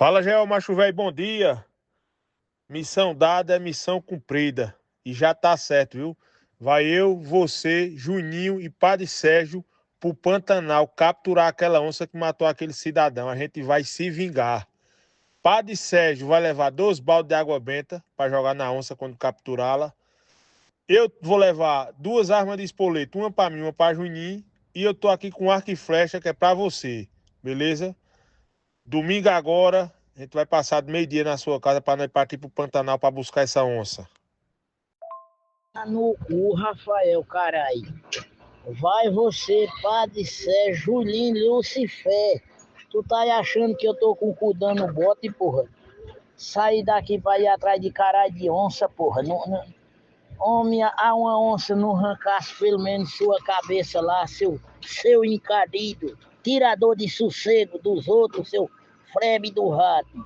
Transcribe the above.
Fala, Jael Macho Velho, bom dia. Missão dada é missão cumprida. E já tá certo, viu? Vai eu, você, Juninho e Padre Sérgio pro Pantanal capturar aquela onça que matou aquele cidadão. A gente vai se vingar. Padre Sérgio vai levar 2 baldes de água benta para jogar na onça quando capturá-la. Eu vou levar 2 armas de espoleta, uma para mim, uma para Juninho. E eu tô aqui com arco e flecha que é para você, beleza? Domingo agora, a gente vai passar do meio-dia na sua casa para nós partir pro Pantanal para buscar essa onça. Tá no cu, Rafael, caralho. Vai você, Padre Sérgio, Julinho, Lucifer. Tu tá aí achando que eu tô com o cu dando bote, porra? Sair daqui pra ir atrás de caralho de onça, porra. Homem, há uma onça não arrancasse pelo menos sua cabeça lá, seu encadido, tirador de sossego dos outros, seu frebe do rato.